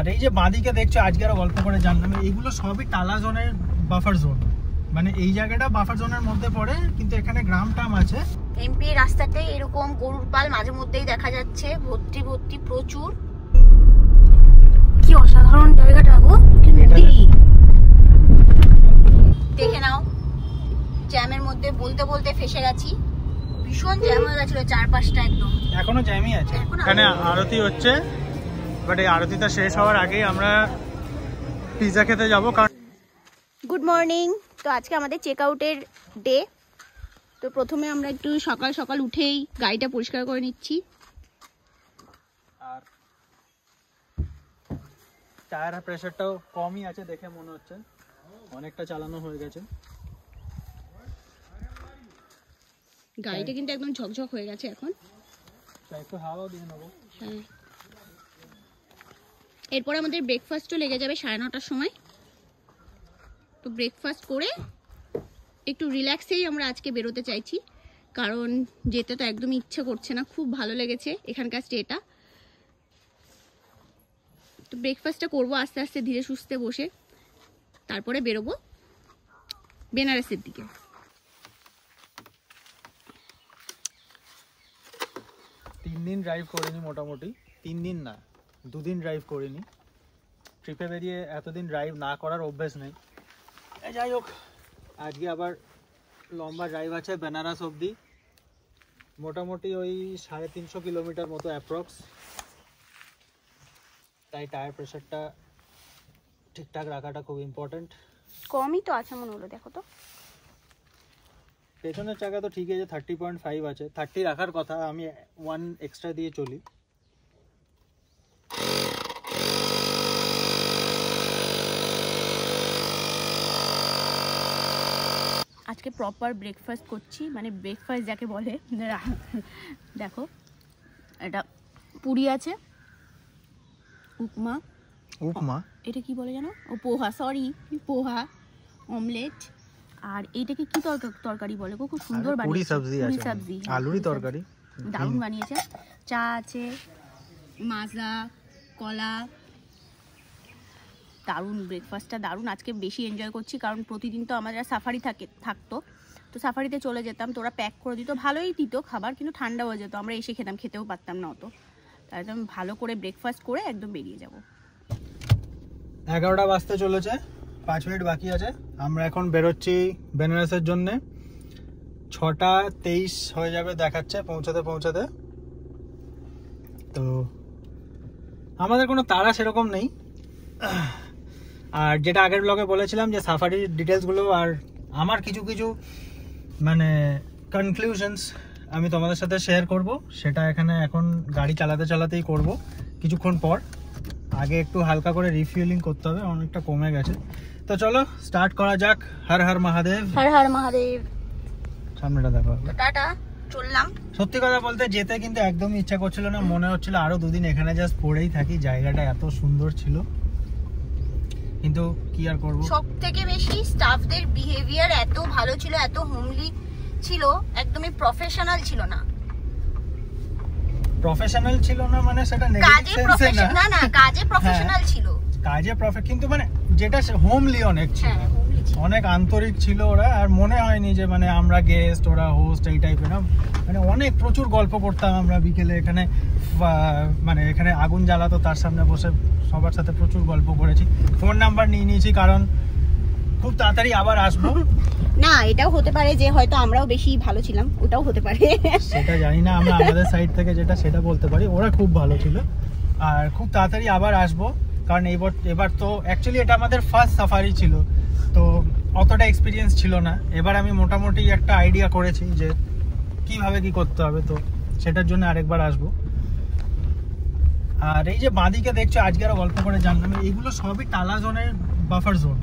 আর এই যে বাঁদিকে দেখছো আজকে আরো গল্প করে জানলাম এইগুলো সবই টালা জোনের বাফার জোন, মানে এই জায়গাটা বাফার জোনের মধ্যে পড়ে, কিন্তু এখানে গ্রাম টাম আছে। এমপি রাস্তাতে এরকম গরুর পাল মাঝে মধ্যেই দেখা যাচ্ছে, ভর্তি ভর্তি প্রচুর। কি অসাধারণ জায়গাটা গো, কি নদী দেখে নাও। জ্যামের মধ্যে বলতে বলতে ফেসে গেছি, ভীষণ জ্যাম হয়ে গেছিল চারপাশটা একদম। এখনো জ্যামই আছে, এখানে আরতি হচ্ছে, বাট এই আরতিটা শেষ হওয়ার আগেই আমরা পিৎজা খেতে যাবো। কারণ গুড মর্নিং, তো আজকে আমাদের চেক আউটের ডে। তো প্রথমে আমরা একটু সকাল সকাল উঠেই গাড়িটা পরিষ্কার করে নিচ্ছি। আর টায়ার প্রেসারটাও কমই আছে দেখে মনে হচ্ছে, অনেকটা চালানো হয়ে গেছে। গাড়িটা কিন্তু একদম ঝকঝক হয়ে গেছে এখন। একটু হাওয়াও দিয়ে নেবো। হ্যাঁ, এরপর আমাদের ব্রেকফাস্টও লেগে যাবে 9:30টার সময়। তো ব্রেকফাস্ট করে একটু রিল্যাক্সেই আমরা আজকে বেরোতে চাইছি, কারণ যেতে তো একদমই ইচ্ছে করছে না। খুব ভালো লেগেছে এখানকার স্টেটা। তো ব্রেকফাস্টটা করবো আস্তে আস্তে ধীরে সুস্থে বসে, তারপরে বেরোবো বেনারসের দিকে। তিন দিন ড্রাইভ করিনি, মোটামুটি 3 দিন না 2 দিন ড্রাইভ করিনি। ট্রিপে বেরিয়ে এতদিন ড্রাইভ না করার অভ্যেস নেই। যাই হোক, আজকে আবার লম্বা ড্রাইভ আছে বেনারস অবধি, মোটামুটি ওই 350 কিলোমিটার মতো অ্যাপ্রক্স। তাই টায়ার প্রেসারটা ঠিকঠাক রাখাটা খুব ইম্পর্টেন্ট। কমই তো আছে মনে হলো, দেখো তো পেছনের চাকা তো ঠিক আছে, 30.5 আছে, 30 রাখার কথা, আমি 1 এক্সট্রা দিয়ে চলি। আজকে প্রপার ব্রেকফাস্ট করছি, মানে ব্রেকফাস্ট যাকে বলে। দেখো, এটা পুরি আছে, উপমা, এটা কি বলে জানো, ও পোহা, সরি পোহা, অমলেট, আর এইটাকে কি তরকারি বলে গো, খুব সুন্দর বানিয়েছে, পুরি সবজি, আলুরই তরকারি, দারুণ বানিয়েছে। চা আছে, মাজা, কলা, দারুণ ব্রেকফাস্টটা, দারুণ। আজকে বেশি এনজয় করছি, কারণ প্রতিদিন তো আমাদের সাফারি থাকতো, তো সাফারিতে চলে যেতাম, তো ওরা প্যাক করে দিত, ভালোই দিত খাবার, কিন্তু ঠান্ডা হয়ে যেত, আমরা এসে খেতেও পারতাম না অত। তাই একদম ভালো করে ব্রেকফাস্ট করে একদম বেরিয়ে যাব। 11টা বাজতে চলেছে, 5 মিনিট বাকি আছে। আমরা এখন বেরোচ্ছি বেনারসের জন্য। 6:23 হয়ে যাবে দেখাচ্ছে পৌঁছাতে। তো আমাদের কোনো তাড়া সেরকম নেই। আর যেটা আগের ব্লগে বলেছিলাম যে সাফারির ডিটেলসগুলো আর আমার কিছু মানে কনক্লুশনস আমি তোমাদের সাথে শেয়ার করব, সেটা এখন গাড়ি চালাতেই করব কিছুক্ষণ পর। আগে একটু হালকা করে রিফিউলিং করতে হবে, অনেকটা কমে গেছে। তো চলো স্টার্ট করা যাক। হর হর মহাদেব। হর হর মহাদেব। সামনেটা দেখো, টাটা, চললাম। সত্যি কথা বলতে যেতে কিন্তু একদমই ইচ্ছা করছিল না, মনে হচ্ছিল আরো 2 দিন এখানে জাস্ট পড়েই থাকি, জায়গাটা এত সুন্দর ছিল। কিন্তু কি আর করব, সবথেকে বেশি স্টাফদের বিহেভিয়ার এত ভালো ছিল, এত হোমলি ছিল, একদমই প্রফেশনাল ছিল না। প্রফেশনাল ছিল না মানে সেটা নেগেটিভ সেন্সে না, কাজে প্রফেশনাল ছিল, কাজে কিন্তু মানে যেটা হোমলি অনেক ছিল, অনেক আন্তরিক ছিল ওরা। আর মনে হয়নি যে মানে আমরা গেস্ট ওরা হোস্ট এই টাইপের না, মানে অনেক প্রচুর গল্প করতাম আমরা বিকেলে এখানে, মানে এখানে আগুন জ্বালাতো, তার সামনে বসে সবার সাথে প্রচুর গল্প করেছি। ফোন নাম্বার নিয়ে নিয়েছি, কারণ খুব তাড়াতাড়ি আবার আসবো। না, এটাও হতে পারে যে হয়তো আমরাও বেশি ভালো ছিলাম, ওটাও হতে পারে, সেটা জানি না। আমরা আমাদের সাইড থেকে সেটা বলতে পারি, ওরা খুব ভালো ছিল। আর খুব তাড়াতাড়ি আবার আসবো, কারণ এবার তো অ্যাকচুয়ালি এটা আমাদের ফার্স্ট সাফারি ছিল, তো অতটা এক্সপিরিয়েন্স ছিল না। এবার আমি মোটামুটি একটা আইডিয়া করেছি যে কিভাবে কি করতে হবে, তো সেটার জন্য আরেকবার আসবো। আর এই যে বাঁদিকে দেখছো আজকে আরো গল্প করে জানলাম এইগুলো সবই টালা জোনের বাফার জোন,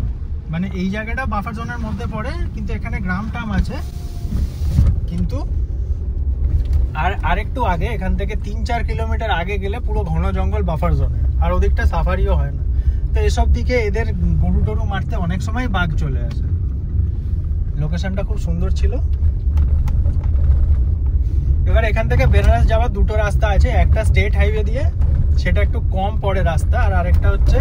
মানে এই জায়গাটা বাফার জোনের মধ্যে পড়ে, কিন্তু এখানে গ্রাম টাম আছে। কিন্তু আরেকটু আগে এখান থেকে 3-4 কিলোমিটার আগে গেলে পুরো ঘন জঙ্গল বাফার জোনে, আর ওদিকটা সাফারিও হয় না। তো এসব দিকে এদের গরু টরু মারতে অনেক সময় বাঘ চলে আসে। লোকেশনটা খুব সুন্দর ছিল। এবার এখান থেকে বেনারস যাওয়ার 2টো রাস্তা আছে, একটা স্টেট হাইওয়ে দিয়ে সেটা একটু কম পড়ে রাস্তা, আর আরেকটা হচ্ছে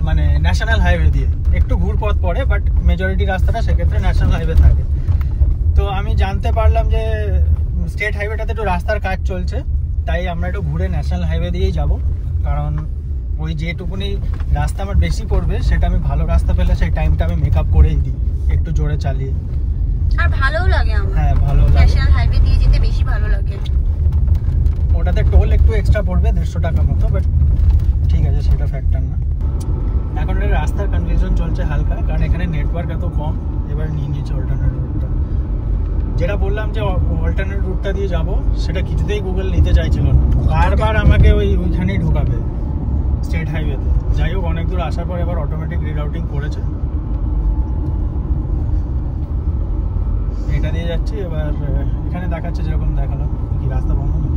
মানে ন্যাশনাল হাইওয়ে দিয়ে একটু ঘুরপথ পড়ে, বাট মেজরিটি রাস্তাটা সেক্ষেত্রে ন্যাশনাল হাইওয়ে থাকে। তো আমি জানতে পারলাম যে স্টেট হাইওয়েটাতে একটু রাস্তার কাজ চলছে, তাই আমরা একটু ঘুরে ন্যাশনাল হাইওয়ে দিয়েই যাব, কারণ ওই যেটুকুনি রাস্তা আমার বেশি পড়বে সেটা আমি ভালো রাস্তা পেলে সেই টাইমটা আমি মেকআপ করেই দিই, একটু জোরে চালিয়ে। আর ভালোও লাগে আমার। হ্যাঁ ভালো লাগে, ন্যাশনাল হাইওয়ে দিয়ে যেতে বেশি ভালো লাগে। ওটাতে টোল একটু এক্সট্রা পড়বে 150 টাকা মতো, বাট ঠিক আছে, সেটা ফ্যাক্টর না। এখন রাস্তার কনফিউশন চলছে হালকা, কারণ এখানে নেটওয়ার্ক এত কম। এবার নিয়ে নিয়েছে অল্টারনেট রুটটা, যেটা বললাম যে অল্টারনেট রুটটা দিয়ে যাব, সেটা কিছুতেই গুগল নিতে চাইছিল না, বারবার আমাকে ওইখানেই ঢোকাবে স্টেট হাইওয়েতে। যাই হোক, অনেক দূর আসার পর এবার অটোমেটিক রিরাউটিং করেছে, এটা দিয়ে যাচ্ছি। এবার এখানে দেখাচ্ছে যেরকম দেখালাম, কি রাস্তা বন্ধ না,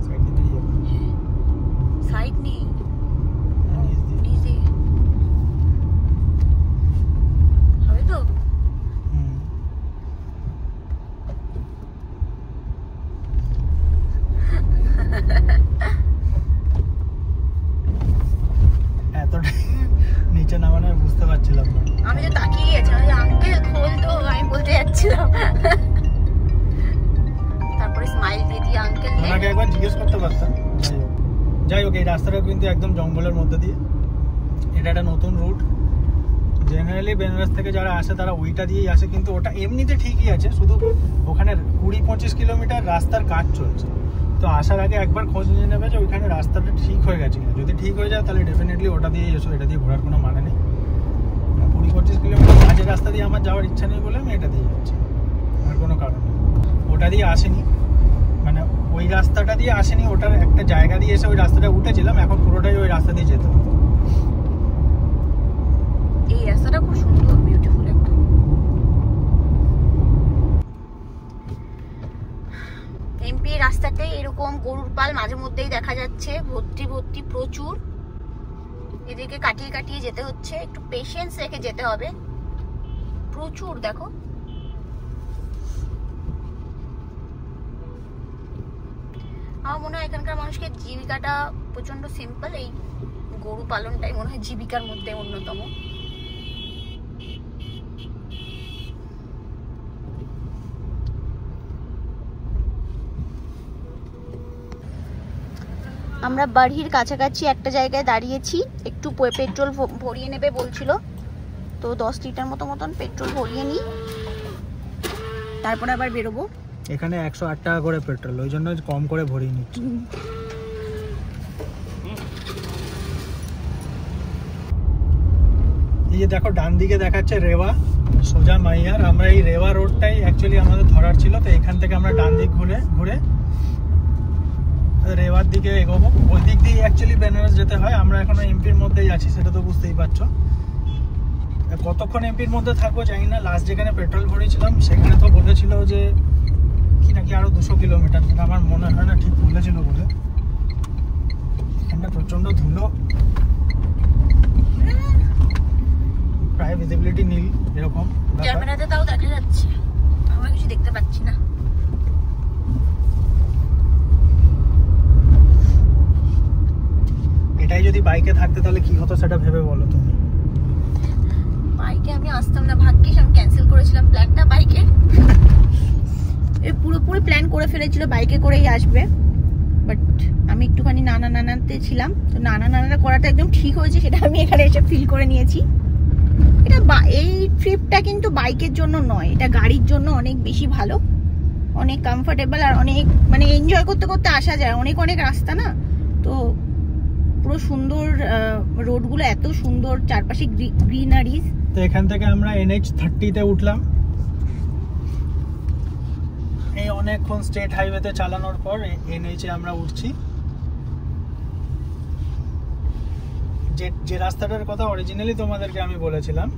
সাইড দিয়ে যাবো, সাইড নেই, হবে তো। এতটা নিচে নামানো বুঝতে পারছিলাম না, আমি তো তাকিয়ে গেছিলাম যে আঙ্কেল খোল তো, আমি বলতে যাচ্ছিলাম। তারপরে স্মাইল দিয়ে দিয়ে আঙ্কেল ওনাকে একবার জিজ্ঞেস করতে পারতাম। যাই হোক, এই রাস্তাটা কিন্তু একদম জঙ্গলের মধ্যে দিয়ে, এটা একটা নতুন রুট। জেনারেলি বেনারস থেকে যারা আসে তারা ওইটা দিয়েই আসে, কিন্তু ওটা এমনিতে ঠিকই আছে, শুধু ওখানে 20-25 কিলোমিটার রাস্তার কাজ চলছে। তো আসার আগে একবার খোঁজ নিয়ে নেবে যে ওইখানে রাস্তাটা ঠিক হয়ে গেছে কিনা। যদি ঠিক হয়ে যায় তাহলে ডেফিনেটলি ওটা দিয়েই এসো, এটা দিয়ে ঘোরার কোনো মানে নেই। 20-25 কিলোমিটার মাঝের রাস্তা দিয়ে আমার যাওয়ার ইচ্ছা নেই বলে আমি এটা দিয়ে যাচ্ছি, আর কোনো কারণ নেই। ওটা দিয়ে আসেনি, মানে ওই রাস্তাটা দিয়ে আসেনি, ওটার একটা জায়গা দিয়ে এসে ওই রাস্তাটা উঠেছিলাম, এখন পুরোটাই ওই রাস্তা দিয়ে যেতে হতো। এই রাস্তাটা খুব সুন্দর, বিউটিফুল একদম। এমপি রাস্তাতে এরকম গরুর পাল মাঝে মধ্যেই দেখা যাচ্ছে, ভর্তি ভর্তি প্রচুর। এদেরকে কাটিয়ে কাটিয়ে যেতে হচ্ছে, একটু পেশেন্স রেখে যেতে হবে। প্রচুর দেখো, আমার মনে হয় এখানকার মানুষকে জীবিকাটা প্রচন্ড সিম্পল, এই গরু পালনটাই মনে হয় জীবিকার মধ্যে অন্যতম। আমরা বাড়ির কাছাকাছি একটা জায়গায় দাঁড়িয়েছি, একটু পেট্রোল ভরিয়ে নেবে বলছিল, তো 10 লিটার মতন পেট্রোল ভরিয়ে নিই, তারপর আবার বেরোবো। এখানে 108 টাকা করে পেট্রোল, ওই জন্য কম করে ভরিয়ে নিচ্ছি। এই যে দেখো ডান দিকে দেখাচ্ছে রেওয়া, সোজা মাইয়ার। আমরা এই রেওয়া রোডটাই অ্যাকচুয়ালি আমাদের ধরার ছিল, তো এখান থেকে আমরা ডান দিক ঘুরে ঘুরে রেওয়ার দিকে এগোবো। ওই দিক দিয়ে অ্যাকচুয়ালি বেনারস যেতে হয়, আমরা এখনো এমপির মধ্যেই আছি, সেটা তো বুঝতেই পারছো। কতক্ষণ এমপির মধ্যে থাকবো জানি না। লাস্ট যেখানে পেট্রোল ভরেছিলাম সেখানে তো বলেছিল যে কি নাকি আরো 200 কিলোমিটার, কিন্তু আমার মনে হয় না ঠিক বলেছিল বলে। এখানটা প্রচন্ড ধুলো, প্রায় ভিজিবিলিটি নীল এরকম। ক্যামেরাতে তাও দেখা যাচ্ছে, আমরা কিছু দেখতে পাচ্ছি না। এটাই যদি বাইকে থাকতে তাহলে কি হতো সেটা ভেবে বলো তুমি। বাইকে আমি আসতাম না, ভাগ্যিস আমি ক্যান্সেল করেছিলাম প্ল্যানটা বাইকে। পুরোপুরি প্ল্যান করে ফেলেছিল বাইকে করেই আসবে, বাট আমি একটুখানি নানাতে ছিলাম, তো নানাটা করাটা একদম ঠিক হয়েছে, সেটা আমি এখানে এসে ফিল করে নিয়েছি। এটা এই ট্রিপটা কিন্তু বাইকের জন্য নয়, এটা গাড়ির জন্য অনেক বেশি ভালো, অনেক কমফোর্টেবল, আর অনেক মানে এনজয় করতে করতে আসা যায়। অনেক রাস্তা না, তো পুরো সুন্দর রোডগুলো এত সুন্দর, চারপাশে গ্রিনারিজ। তো এখান থেকে আমরা NH30 তে উঠলাম। এই অনেকক্ষণ স্টেট হাইওয়েতে চালানোর পর NH এ আমরা উঠছি। যে রাস্তাটার কথা অরিজিনালি তোমাদেরকে আমি বলেছিলাম,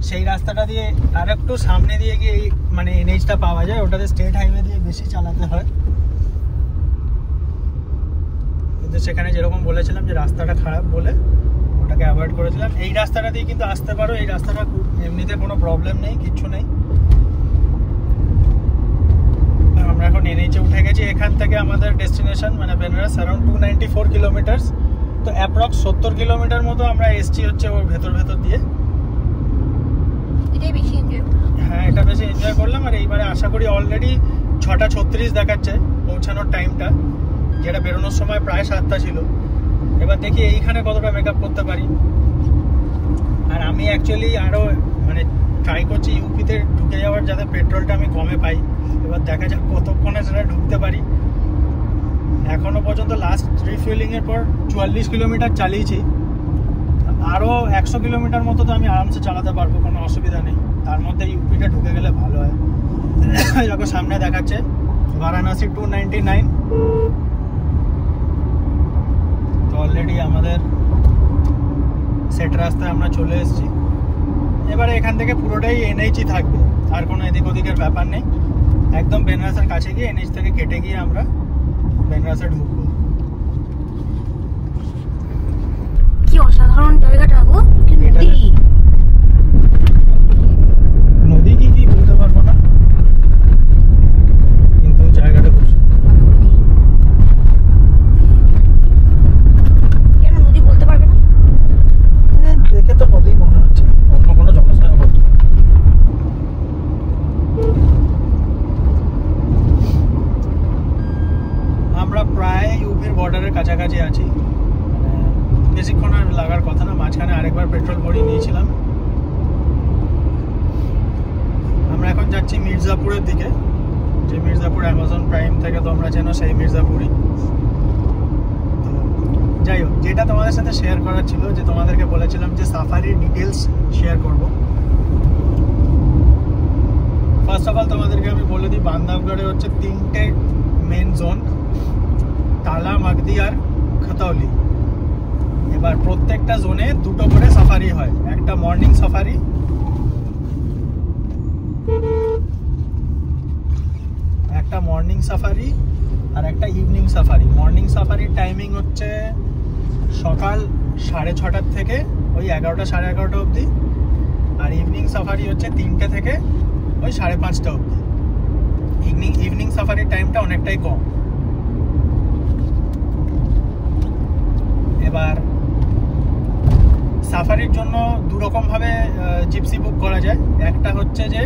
সেই রাস্তাটা দিয়ে আর একটু সামনে দিয়ে গিয়ে মানে NH টা পাওয়া যায়, ওটাতে স্টেট হাইওয়ে দিয়ে বেশি চালাতে হয়। কিন্তু সেখানে যেরকম বলেছিলাম যে রাস্তাটা খারাপ বলে ওটাকে অ্যাভয়েড করেছিলাম। এই রাস্তাটা দিয়ে কিন্তু আসতে পারো, এই রাস্তাটা এমনিতে কোনো প্রবলেম নেই, কিচ্ছু নেই। আমরা এখন এনএইচে উঠে গেছি। এখান থেকে আমাদের ডেস্টিনেশন মানে বেনারস অ্যারাউন্ড 294 কিলোমিটার। তো অ্যাপ্রক্স 70 কিলোমিটার মতো আমরা এসছি হচ্ছে ওর ভেতর দিয়ে। এটাই বেশি এনজয়। হ্যাঁ, এটা বেশি এনজয় করলাম। আর এইবারে আশা করি অলরেডি 6:36 দেখাচ্ছে পৌঁছানোর টাইমটা, যেটা বেরোনোর সময় প্রায় 7টা ছিল। এবার দেখি এইখানে কতটা মেকআপ করতে পারি। আর আমি অ্যাকচুয়ালি আরও মানে ট্রাই করছি ইউপিতে ঢুকে যাওয়ার, যাতে পেট্রোলটা আমি কমে পাই। এবার দেখা যাক কতক্ষণে সেটা ঢুকতে পারি। এখনো পর্যন্ত লাস্ট রিফুয়েলিংয়ের পর 44 কিলোমিটার চালিয়েছি। আরও 100 কিলোমিটার মতো তো আমি আরামসে চালাতে পারবো, কোনো অসুবিধা নেই। তার মধ্যে ইউপিটা ঢুকে গেলে ভালো হয়। যখন সামনে দেখাচ্ছে বারাণসী 299। তো অলরেডি আমাদের সেট রাস্তায় আমরা চলে এসেছি। এবারে এখান থেকে পুরোটাই এনএইচই থাকবে, আর কোনো এদিক ওদিকের ব্যাপার নেই। একদম বেনারসের কাছে গিয়ে এনএইচ থেকে কেটে গিয়ে আমরা বেনারসে ঢুকবো। কি অসাধারণ জায়গাটা গো, নদী কি বলতে পারবো না, কিন্তু জায়গাটা খুব কেন নদী বলতে পারবে না? দেখে তো নদী মনে হচ্ছে, অন্য কোনো জলাশয় হবে। আমরা প্রায় ইউপির বর্ডারের কাছাকাছি আছি। বেশিক্ষণ আর লাগার কথা না। মাঝখানে আরেকবার পেট্রোল ভরিয়ে নিয়েছিলাম। আমরা এখন যাচ্ছি মির্জাপুরের দিকে, যে মির্জাপুর অ্যামাজন প্রাইম থেকে তোমরা চেনো, সেই মির্জাপুরই। তো যাই হোক, যেটা তোমাদের সাথে শেয়ার করার ছিল, যে তোমাদেরকে বলেছিলাম যে সাফারির ডিটেলস শেয়ার করব। ফার্স্ট অফ অল তোমাদেরকে আমি বলে দিই, বান্ধবগড়ে হচ্ছে 3টে মেন জোন, তালা, মাগদি আর খতৌলি। এবার প্রত্যেকটা জোনে 2টো করে সাফারি হয়। একটা মর্নিং সাফারি, আর একটা ইভিনিং সাফারি। মর্নিং সাফারির টাইমিং হচ্ছে সকাল 6:30 থেকে ওই 11টা সাড়ে 11টা অবধি। আর ইভিনিং সাফারি হচ্ছে 3টে থেকে ওই 5:30টা অবধি। ইভিনিং সাফারির টাইমটা অনেকটাই কম। এবার সাফারির জন্য দুরকমভাবে জিপসি বুক করা যায়। একটা হচ্ছে যে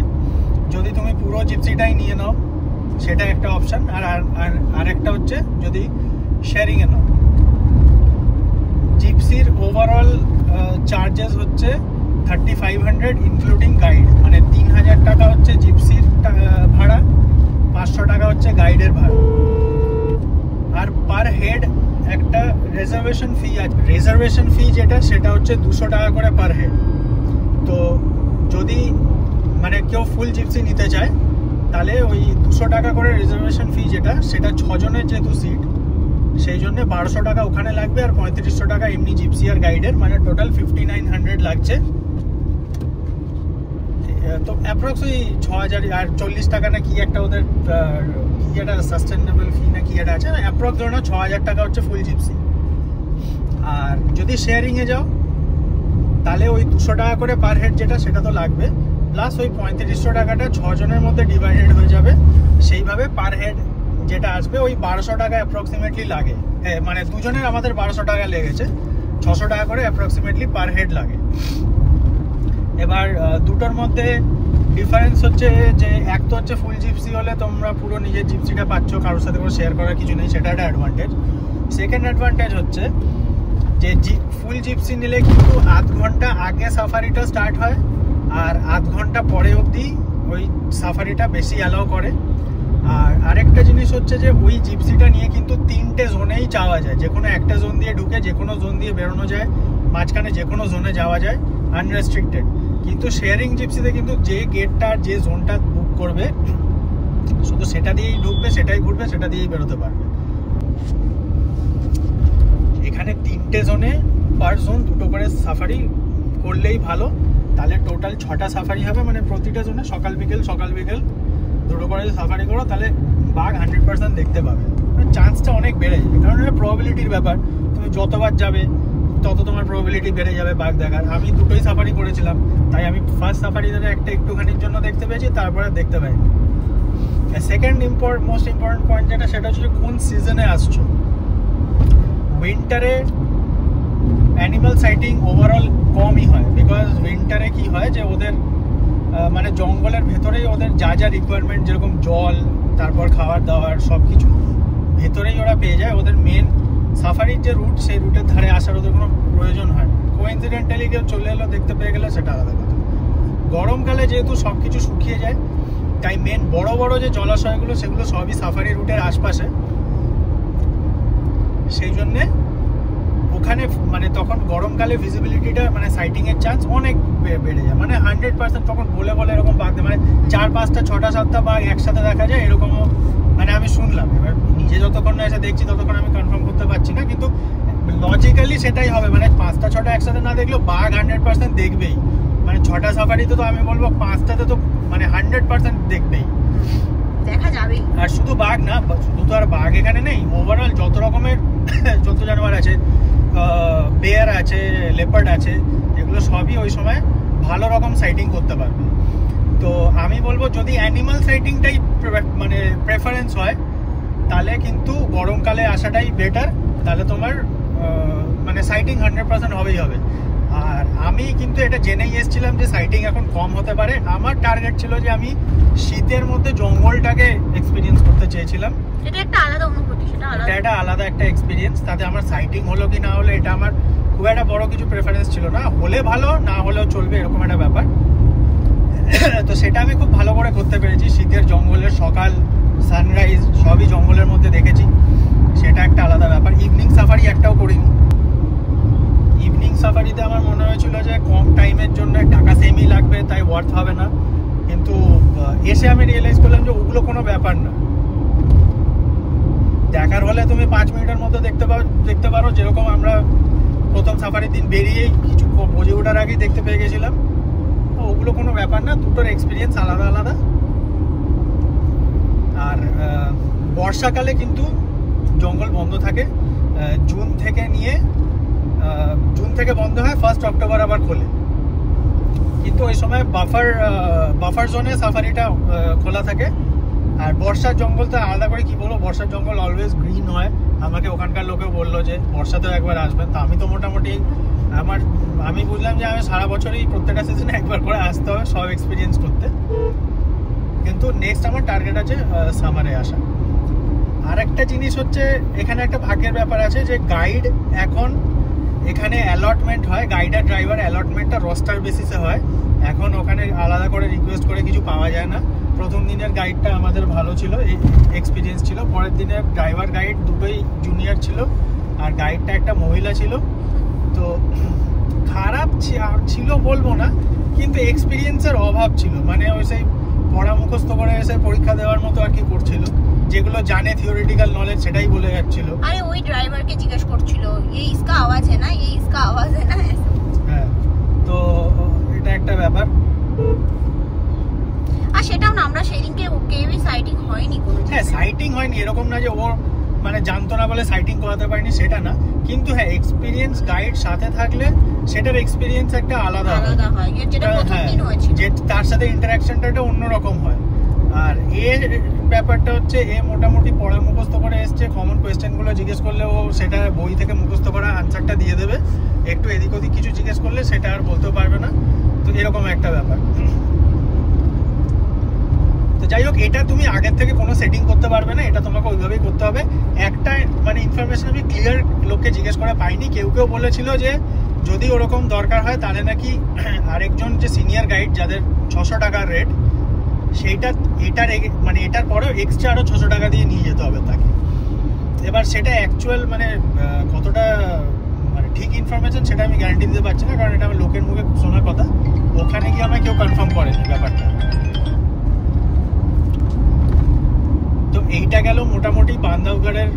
যদি তুমি পুরো জিপসিটাই নিয়ে নাও, সেটা একটা অপশান। আর একটা হচ্ছে যদি শেয়ারিংয়ে নাও। জিপসির ওভারঅল চার্জেস হচ্ছে 3500 ইনক্লুডিং গাইড, মানে 3000 টাকা হচ্ছে জিপসির ভাড়া, 500 টাকা হচ্ছে গাইডের ভাড়া। আর পার হেড একটা রিজার্ভেশন ফি আছে। রিজার্ভেশন ফি যেটা, সেটা হচ্ছে 200 টাকা করে পার হেড। তো যদি মানে কেউ ফুল জিপসি নিতে চায়, তাহলে ওই 200 টাকা করে রিজার্ভেশন ফি যেটা, সেটা 6 জনের যেহেতু সিট, সেই জন্য 1200 টাকা ওখানে লাগবে। আর 3500 টাকা এমনি জিপসি আর গাইডের, মানে টোটাল 5900 লাগছে। তো অ্যাপ্রক্স ওই 6000 আর 40 টাকা না কি একটা ওদের কি একটা সাস্টেনেবল ফি না কি একটা আছে, অ্যাপ্রক্স ধরো না 6000 টাকা হচ্ছে ফুল জিপসি। আর যদি শেয়ারিংয়ে যাও, তাহলে ওই 200 টাকা করে পার হেড যেটা, সেটা তো লাগবে। প্লাস ওই 3500 টাকাটা 6 জনের মধ্যে ডিভাইডেড হয়ে যাবে। সেইভাবে পার হেড যেটা আসবে ওই 1200 টাকা অ্যাপ্রক্সিমেটলি লাগে। মানে দুজনের আমাদের 1200 টাকা লেগেছে, 600 টাকা করে অ্যাপ্রক্সিমেটলি পার হেড লাগে। এবার দুটোর মধ্যে ডিফারেন্স হচ্ছে যে, এক তো হচ্ছে ফুল জিপসি হলে তোমরা পুরো নিজের জিপসিটা পাচ্ছ, কারোর সাথে কোনো শেয়ার করার কিছু নেই, সেটা একটা অ্যাডভান্টেজ। সেকেন্ড অ্যাডভান্টেজ হচ্ছে যে ফুল জিপসি নিলে কিন্তু আধ ঘন্টা আগে সাফারিটা স্টার্ট হয়, আর আধ ঘন্টা পরে অবধি ওই সাফারিটা বেশি অ্যালাউ করে। আর আরেকটা জিনিস হচ্ছে যে ওই জিপসিটা নিয়ে কিন্তু 3টে জোনেই যাওয়া যায়। যে কোনো একটা জোন দিয়ে ঢুকে যে কোনো জোন দিয়ে বেরোনো যায়, মাঝখানে যে কোনো জোনে যাওয়া যায় আনরেস্ট্রিক্টেড। কিন্তু শেয়ারিং জিপসিতে কিন্তু যে গেটটা, যে জোনটা বুক করবে, শুধু সেটা দিয়েই ঢুকবে, সেটাই ঘুরবে, সেটা দিয়েই বেরোতে পারবে। এখানে 3টে জোনে পার জোন 2টো করে সাফারি করলেই ভালো। তাহলে টোটাল 6টা সাফারি হবে, মানে প্রতিটা জোনে সকাল বিকেল 2টো করে সাফারি করো, তাহলে বাঘ 100% দেখতে পাবে। চান্সটা অনেক বেড়ে যাবে, কারণ এটা প্রবাবিলিটির ব্যাপার। তুমি যতবার যাবে তত তোমার প্রবাবিলিটি বেড়ে যাবে বাঘ দেখার। আমি 2টোই সাফারি করেছিলাম, তাই আমি ফার্স্ট সাফারি ধরে একটা একটুখানির জন্য দেখতে পেয়েছি, তারপরে দেখতে পাইনি। সেকেন্ড মোস্ট ইম্পর্টেন্ট পয়েন্ট যেটা, সেটা হচ্ছে কোন সিজনে আসছো। উইন্টারে অ্যানিমাল সাইটিং ওভারঅল কমই হয়, বিকজ উইন্টারে কি হয় যে ওদের মানে জঙ্গলের ভেতরেই ওদের যা যা রিকোয়ারমেন্ট, যেরকম জল, তারপর খাবার দাবার, সব কিছু ভেতরেই ওরা পেয়ে যায়। ওদের মেন সাফারির যে রুট, সেই রুটের ধারে আসার ওদের কোনো প্রয়োজন হয় না। কোইন্সিডেন্টালি কেউ চলে এলো, দেখতে পেয়ে গেলে, সেটা আলাদা কথা। গরমকালে যেহেতু সব কিছু শুকিয়ে যায়, তাই মেন বড় বড় যে জলাশয়গুলো, সেগুলো সবই সাফারি রুটের আশপাশে। সেই জন্যে ওখানে মানে তখন গরমকালে ভিজিবিলিটিটা, মানে সাইটিং এর চান্স অনেক বেড়ে যায়। মানে 100% তখন বলে এরকম বাঘ, মানে 4, 5টা, 6টা, 7টা বাঘ একসাথে দেখা যায়, এরকমও মানে আমি শুনলাম। এবার নিজে যতক্ষণ না এসে দেখছি ততক্ষণ আমি কনফার্ম করতে পারছি না, কিন্তু লজিক্যালি সেটাই হবে। মানে 5টা 6টা একসাথে না দেখলেও বাঘ 100% দেখবেই। মানে 6টা সাফারিতে তো আমি বলবো 5টাতে তো মানে 100% দেখবেই, দেখা যাবে। আর শুধু বাঘ না, শুধু তো আর বাঘ এখানে নেই, ওভারঅল যত রকমের যত জানোয়ার আছে, বেয়ার আছে, লেপার্ড আছে, এগুলো সবই ওই সময় ভালো রকম সাইটিং করতে পারবে। তো আমি বলবো যদি অ্যানিমাল সাইটিংটাই মানে প্রেফারেন্স হয়, তাহলে কিন্তু গরমকালে আসাটাই বেটার। তাহলে তোমার মানে সাইটিং 100% হবেই হবে। আর আমি কিন্তু এটা জেনেই এসেছিলাম যে সাইটিং এখন কম হতে পারে। আমার টার্গেট ছিল যে আমি শীতের মধ্যে জঙ্গলটাকে এক্সপিরিয়েন্স করতে চেয়েছিলাম। এটা একটা আলাদা অনুভূতি, এটা একটা আলাদা একটা এক্সপিরিয়েন্স। তাতে আমার সাইটিং হলো কি না হলো, এটা আমার খুব একটা বড় কিছু প্রেফারেন্স ছিল না। হলে ভালো, না হলেও চলবে, এরকম একটা ব্যাপার। তো সেটা আমি খুব ভালো করে করতে পেরেছি। শীতের জঙ্গলের সকাল, সানরাইজ সবই জঙ্গলের মধ্যে দেখেছি, সেটা একটা আলাদা ব্যাপার। ইভিনিং সাফারি একটাও করিনি। ইভিনিং সাফারিতে আমার মনে হয়েছিল যে কম টাইমের জন্য টাকা সেমই লাগবে, তাই ওয়ার্থ হবে না। কিন্তু এসে আমি রিয়েলাইজ করলাম যে ওগুলো কোনো ব্যাপার না। দেখার হলে তুমি 5 মিনিটের মধ্যে দেখতে পারো, যেরকম আমরা প্রথম সাফারির দিন বেরিয়েই কিছু বোঝে ওঠার আগেই দেখতে পেয়ে গেছিলাম। ওগুলো কোনো ব্যাপার না, দুটোর এক্সপিরিয়েন্স আলাদা আলাদা। আর বর্ষাকালে কিন্তু জঙ্গল বন্ধ থাকে। জুন থেকে বন্ধ হয়, 1 অক্টোবর আবার খোলে। কিন্তু ওই সময় বাফার জোনে সাফারিটা খোলা থাকে। আর বর্ষার জঙ্গল তো আলাদা করে কি বলবো, বর্ষার জঙ্গল অলওয়েজ গ্রিন হয়। আমাকে ওখানকার লোকে বললো যে বর্ষাতেও একবার আসবেন। তো আমি তো মোটামুটি আমি বুঝলাম যে আমি সারা বছরই প্রত্যেকটা সিজনে একবার করে আসতে হবে সব এক্সপিরিয়েন্স করতে। কিন্তু নেক্সট আমার টার্গেট আছে সামারে আসা। আর একটা জিনিস হচ্ছে, এখানে একটা ভাগ্যের ব্যাপার আছে যে গাইড এখন এখানে অ্যালটমেন্ট হয়, গাইড আর ড্রাইভার অ্যালটমেন্টটা রোস্টার বেসিসে হয়। এখন ওখানে আলাদা করে রিকোয়েস্ট করে কিছু পাওয়া যায় না। প্রথম দিনের গাইডটা আমাদের ভালো ছিল, এক্সপিরিয়েন্স ছিল। পরের দিনের ড্রাইভার গাইড দুটোই জুনিয়র ছিল, আর গাইডটা একটা মহিলা ছিল। তো খারাপ ছিল বলবো না, কিন্তু এক্সপিরিয়েন্সের অভাব ছিল। মানে ওই সেই পড়া মুখস্থ করে এসে পরীক্ষা দেওয়ার মতো আর কি করছিল, যেগুলো জানে থিওরিটিক্যাল নলেজ সেটাই বলে যাচ্ছিল। আরে ওই ড্রাইভারকে জিজ্ঞেস করছিল এই ইসকা আওয়াজ है ना, ये इसका आवाज है ना। হ্যাঁ, তো এটা একটা ব্যাপার। আর সেটাও না, আমরা সেদিনকে কেউই সাইটিং হয়নি কোনো। হ্যাঁ, সাইটিং হয়নি এরকম না যে ও মানে জানতো না বলে সাইটিং করাতে পারিনি, সেটা না। কিন্তু হ্যাঁ, এক্সপিরিয়েন্স গাইড সাথে থাকলে সেটার এক্সপিরিয়েন্স একটা আলাদা হয়, যেটা প্রথম দিন হয়েছিল। যে তার সাথে ইন্টারঅ্যাকশনটা একটা অন্যরকম হয়। আর এর ব্যাপারটা হচ্ছে, এ মোটামুটি পড়া মুখস্থ করে এসছে। কমন কোয়েশ্চেনগুলো জিজ্ঞেস করলে ও সেটা বই থেকে মুখস্থ করা আনসারটা দিয়ে দেবে। একটু এদিক ওদিক কিছু জিজ্ঞেস করলে সেটা আর বলতেও পারবে না। তো এরকম একটা ব্যাপার। তো যাই হোক, এটা তুমি আগের থেকে কোনো সেটিং করতে পারবে না, এটা তোমাকে ওইভাবেই করতে হবে। একটা মানে ইনফরমেশন আমি ক্লিয়ার লোককে জিজ্ঞেস করা পাইনি। কেউ বলেছিল যে যদি ওরকম দরকার হয় তাহলে নাকি আরেকজন যে সিনিয়র গাইড, যাদের 600 টাকার রেট, সেইটা এটার পরেও এক্সট্রা আরো 600 টাকা দিয়ে নিয়ে যেতে হবে তাকে। এবার সেটা অ্যাকচুয়াল মানে কতটা মানে ঠিক ইনফরমেশন সেটা আমি গ্যারান্টি দিতে পারছি না, কারণ এটা আমার লোকের মুখে শোনার কথা। ওখানে গিয়ে আমায় কেউ কনফার্ম করেনি ব্যাপারটা। তো এইটা গেল মোটামুটি বান্ধবগড়ের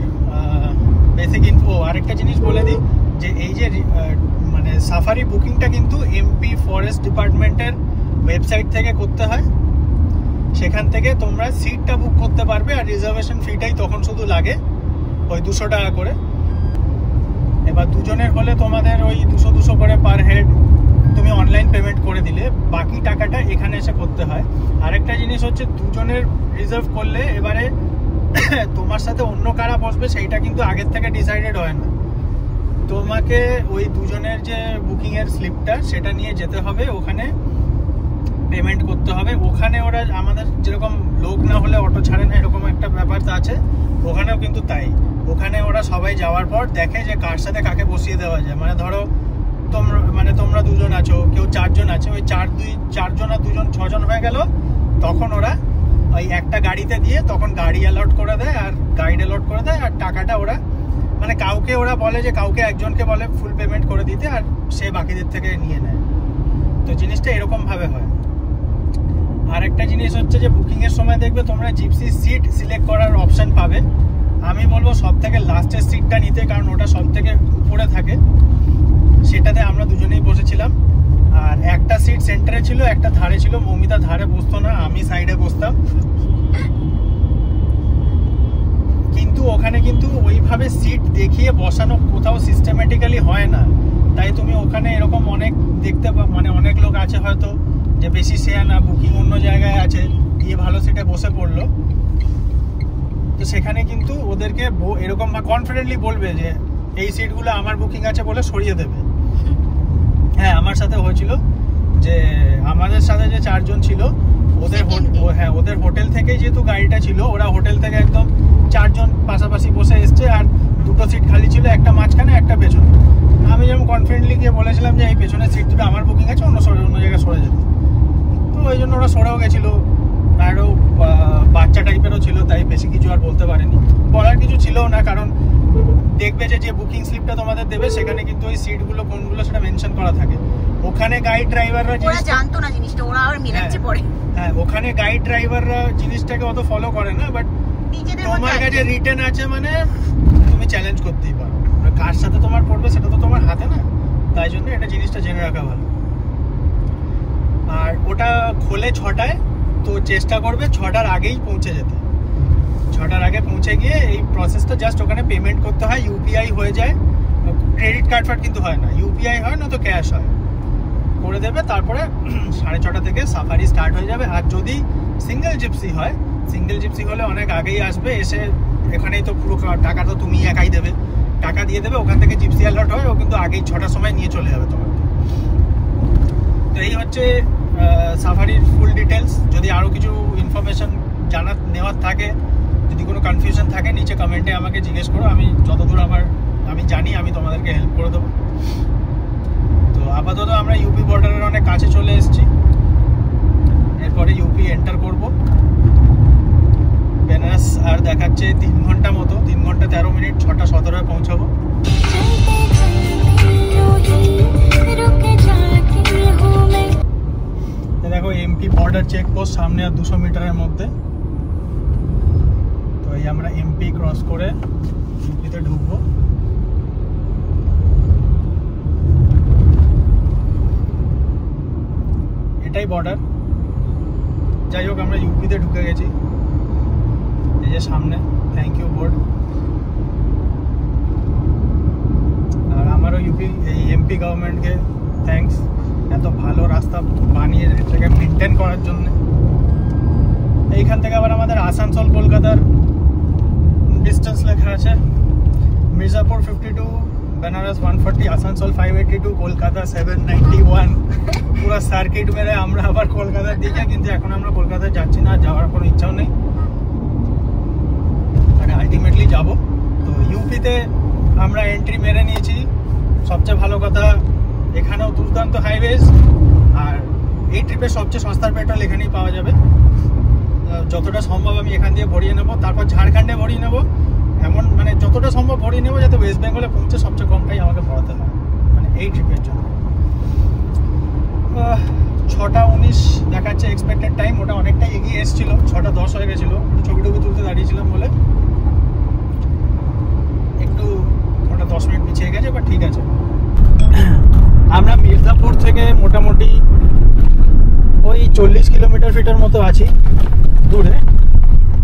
বেসিক ইনফো। আরেকটা জিনিস বলে দিই যে এই যে মানে সাফারি বুকিংটা কিন্তু এমপি ফরেস্ট ডিপার্টমেন্টের ওয়েবসাইট থেকে করতে হয়। সেখান থেকে তোমরা সিটটা বুক করতে পারবে, আর রিজার্ভেশন ফিটাই তখন শুধু লাগে ওই 200 টাকা করে। এবার দুজনের হলে তোমাদের ওই 200 করে পার হেড তুমি অনলাইন পেমেন্ট করে দিলে, বাকি টাকাটা এখানে এসে করতে হয়। আরেকটা জিনিস হচ্ছে দুজনের রিজার্ভ করলে এবারে তোমার সাথে অন্য কারা বসবে সেইটা কিন্তু আগের থেকে ডিসাইডেড হয় না। তোমাকে ওই দুজনের যে বুকিং এর স্লিপটা সেটা নিয়ে যেতে হবে, ওখানে পেমেন্ট করতে হবে। ওখানে ওরা আমাদের যেরকম লোক না হলে অটো ছাড়ে না এরকম একটা ব্যাপার আছে, ওখানেও কিন্তু তাই। ওখানে ওরা সবাই যাওয়ার পর দেখে যে কার সাথে কাকে বসিয়ে দেওয়া যায়। মানে ধরো তোমরা দুজন আছো, কেউ 4 জন আছে, ওই 4 জন আর 2 জন 6 জন হয়ে গেল। তখন ওরা ওই একটা গাড়িতে দিয়ে তখন গাড়ি অ্যালট করে দেয় আর গাইড অ্যালট করে দেয়, আর টাকাটা ওরা মানে কাউকে ওরা বলে যে কাউকে একজনকে বলে ফুল পেমেন্ট করে দিতে, আর সে বাকিদের থেকে নিয়ে নেয়। তো জিনিসটা এরকম ভাবে হয়। আর একটা জিনিস হচ্ছে যে বুকিং এর সময় দেখবে তোমরা জিপসি সিট সিলেক্ট করার অপশন পাবে। আমি বলবো সব থেকে লাস্টের সিটটা নিতে, কারণ ওটা সব থেকে উপরে থাকে। সেটাতে আমরা দুজনেই বসেছিলাম, আর একটা সিট সেন্টারে ছিল, একটা ধারে ছিল। মৌমিতা ধারে বসতো না, আমি সাইডে বসতাম। কিন্তু ওখানে কিন্তু ওইভাবে সিট দেখিয়ে বসানো কোথাও সিস্টেমেটিক্যালি হয় না। তাই তুমি ওখানে এরকম অনেক দেখতে মানে অনেক লোক আছে হয়তো যে বেশি শেয়ার না, বুকিং অন্য জায়গায় আছে, গিয়ে ভালো সিটে বসে পড়লো। তো সেখানে কিন্তু ওদেরকে এরকম কনফিডেন্টলি বলবে যে এই সিটগুলো আমার বুকিং আছে বলে সরিয়ে দেবে। হ্যাঁ, আমার সাথে হয়েছিল যে আমাদের সাথে যে 4 জন ছিল ওদের হোটেল থেকে যেহেতু গাড়িটা ছিল, ওরা হোটেল থেকে একদম 4 জন পাশাপাশি বসে এসছে, আর 2টো সিট খালি ছিল, একটা মাঝখানে একটা পেছনে। আমি যেমন কনফিডেন্টলি গিয়ে বলেছিলাম যে এই পেছনের সিট দুটো আমার বুকিং আছে, অন্য জায়গায় সরে যেতে। তো ওই জন্য ওরা সরেও গেছিলো। আরও বাচ্চা টাইপেরও ছিল, তাই বেশি কিছু আর বলতে পারেনি। বলার কিছু ছিল না, কারণ দেখবে যে বুকিং স্লিপটা তোমাদের দেবে সেখানে কিন্তু ওই সিটগুলো কোনগুলো সেটা মেনশন করা থাকে। ওখানে গাইড ড্রাইভাররা জানতো না জিনিসটা, ওরা আর মিলাচ্ছে পরে। হ্যাঁ, ওখানে গাইড ড্রাইভাররা জিনিসটাকে অত ফলো করে না, বাট তোমার কাছে রিটেন আছে মানে তুমি চ্যালেঞ্জ করতেই পারো। কার সাথে তোমার পড়বে সেটা তো তোমার হাতে না, তাই জন্য এটা জিনিসটা জেনে রাখা ভালো। আর ওটা খোলে 6টায়, তো চেষ্টা করবে 6টার আগেই পৌঁছে যেতে। 6টার আগে পৌঁছে গিয়ে এই প্রসেসটা জাস্ট ওখানে পেমেন্ট করতে হয়। ইউপিআই হয়ে যায়, ক্রেডিট কার্ড ফার্ড কিন্তু হয় না, ইউপিআই হয় না তো ক্যাশ হয়, করে দেবে। তারপরে 6:30 থেকে সাফারি স্টার্ট হয়ে যাবে। আর যদি সিঙ্গেল জিপসি হয়, সিঙ্গেল জিপসি হলে অনেক আগেই আসবে, এসে এখানেই তো পুরো টাকা তো তুমি একাই দেবে, টাকা দিয়ে দেবে। ওখান থেকে জিপসি অ্যালার্ট হয়, ও কিন্তু আগেই 6টার সময় নিয়ে চলে যাবে তোমাকে। তো এই হচ্ছে সাফারির ফুল ডিটেলস। যদি আরও কিছু ইনফরমেশন নেওয়ার থাকে, যদি কোনো কনফিউশন থাকে, নিচে কমেন্টে আমাকে জিজ্ঞেস করো। আমি যতদূর আমি জানি আমি তোমাদেরকে হেল্প করে দেবো। তো আপাতত আমরা ইউপি বর্ডারের অনেক কাছে চলে এসেছি। এরপরে ইউপি এন্টার করব। বেনারস আর দেখাচ্ছে 3 ঘন্টা মতো, 3 ঘন্টা 13 মিনিট, 6:17 পৌঁছাবো। দেখো এমপি বর্ডার চেকপোস্ট সামনে আর 200 মিটারের মধ্যে। তো এই আমরা এমপি ক্রস করে ইউপিতে ঢুকবো। এটাই বর্ডার। যাই হোক, আমরা ইউপিতে ঢুকে গেছি। এই যে সামনে থ্যাংক ইউ বোর্ড। আর আমারও এই এমপি গভর্নমেন্টকে থ্যাঙ্কস, এত ভালো রাস্তা বানিয়ে এটাকে মেনটেন করার জন্য। এইখান থেকে আবার আমাদের আসানসোল কলকাতার ডিস্টেন্স লেখা আছে। মির্জাপুর 52, বেনারস 140, আসানসোল 582, কলকাতা 791। পুরো সার্কিট মেরে আমরা আবার কলকাতার দিকে, কিন্তু এখন আমরা কলকাতায় যাচ্ছি না, যাওয়ার কোনো ইচ্ছাও নেই, মানে আলটিমেটলি যাব। তো ইউপিতে আমরা এন্ট্রি মেরে নিয়েছি। সবচেয়ে ভালো কথা, এখানেও দুর্দান্ত হাইওয়েজ, আর এই ট্রিপে সবচেয়ে সস্তার পেট্রোল এখানেই পাওয়া যাবে। যতটা সম্ভব আমি এখান দিয়ে ভরিয়ে নেবো, তারপর ঝাড়খণ্ডে ভরিয়ে নেবো। এমন মানে যতটা সম্ভব ভরিয়ে নেবো যাতে ওয়েস্ট বেঙ্গলে পৌঁছে সবচেয়ে কমটাই আমাকে ভরাতে হয়, মানে এই ট্রিপের জন্য। 6:19 দেখাচ্ছে এক্সপেক্টেড টাইম, ওটা অনেকটাই এগিয়ে এসেছিল, 6:10 হয়ে গেছিলো। ছবি তুলতে দাঁড়িয়েছিলাম বলে একটু ওটা 10 মিনিট পিছিয়ে গেছে, বাট ঠিক আছে। আমরা মির্জাপুর থেকে মোটামুটি ওই 40 কিলোমিটার ফিটের মতো আছি দূরে।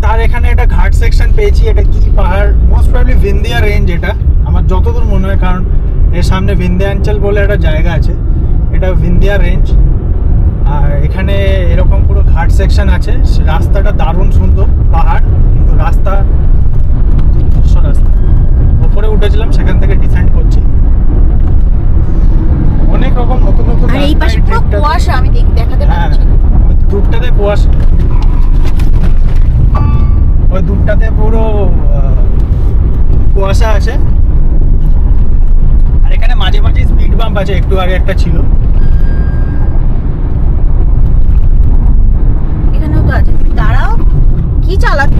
তার এখানে একটা ঘাট সেকশন পেয়েছি। এটা কি পাহাড়? মোস্ট প্রবাবলি ভিন্ধিয়া রেঞ্জ, এটা আমার যতদূর মনে হয়, কারণ এর সামনে ভিন্ধ্যাঞ্চল বলে একটা জায়গা আছে। এটা ভিন্ধিয়া রেঞ্জ। আর এখানে এরকম পুরো ঘাট সেকশন আছে, রাস্তাটা দারুণ সুন্দর, পাহাড় কিন্তু রাস্তা রাস্তা উপরে উঠেছিলাম, সেখান থেকে ডিসেন্ড করছি। অনেক রকম নতুন নতুন, আর এই পাশে পুরো কুয়াশা, আমি দেখাতে পাচ্ছি না, দূরটাতে কুয়াশা, ওই দূরটাতে পুরো কুয়াশা আছে। আর এখানে মাঝে মাঝে স্পিড বাম্প আছে, একটু আগে একটা ছিল, এখানেও তো আছে। তুমি দাঁড়াও, কি চালাচ্ছ?